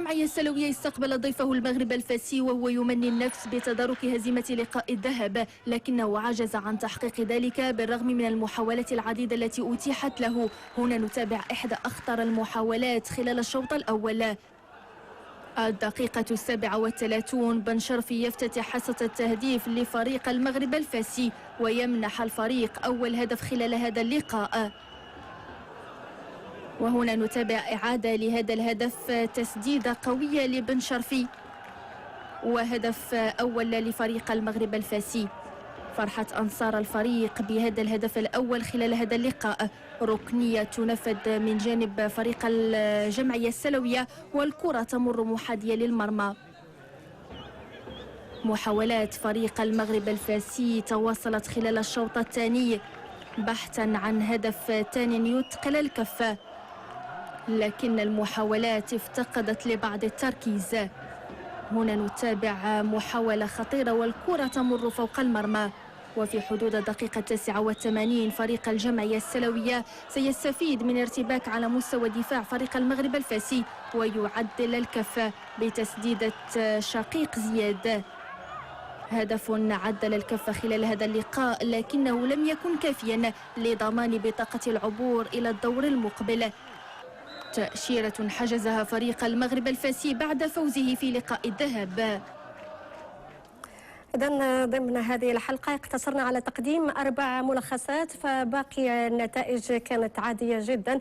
الجمعية السلوية استقبل ضيفه المغرب الفاسي وهو يمني النفس بتدارك هزيمة لقاء الذهب، لكنه عجز عن تحقيق ذلك بالرغم من المحاولات العديدة التي أتيحت له. هنا نتابع إحدى أخطر المحاولات خلال الشوط الأول. الدقيقة 37 بن شرفي يفتتح حصة التهديف لفريق المغرب الفاسي ويمنح الفريق أول هدف خلال هذا اللقاء. وهنا نتابع إعادة لهذا الهدف، تسديدة قوية لبن شرفي وهدف أول لفريق المغرب الفاسي. فرحة أنصار الفريق بهذا الهدف الأول خلال هذا اللقاء. ركنية تنفذ من جانب فريق الجمعية السلوية والكرة تمر محاذية للمرمى. محاولات فريق المغرب الفاسي تواصلت خلال الشوط الثاني بحثا عن هدف ثاني يثقل الكفة، لكن المحاولات افتقدت لبعض التركيز. هنا نتابع محاولة خطيرة والكرة تمر فوق المرمى. وفي حدود الدقيقة 89 فريق الجمعية السلوية سيستفيد من ارتباك على مستوى دفاع فريق المغرب الفاسي ويعدل الكفة بتسديدة شقيق زياد. هدف عدل الكفة خلال هذا اللقاء، لكنه لم يكن كافيا لضمان بطاقة العبور إلى الدور المقبل. تأشيرة حجزها فريق المغرب الفاسي بعد فوزه في لقاء الذهب. إذن ضمن هذه الحلقة اقتصرنا على تقديم 4 ملخصات، فباقي النتائج كانت عادية جدا.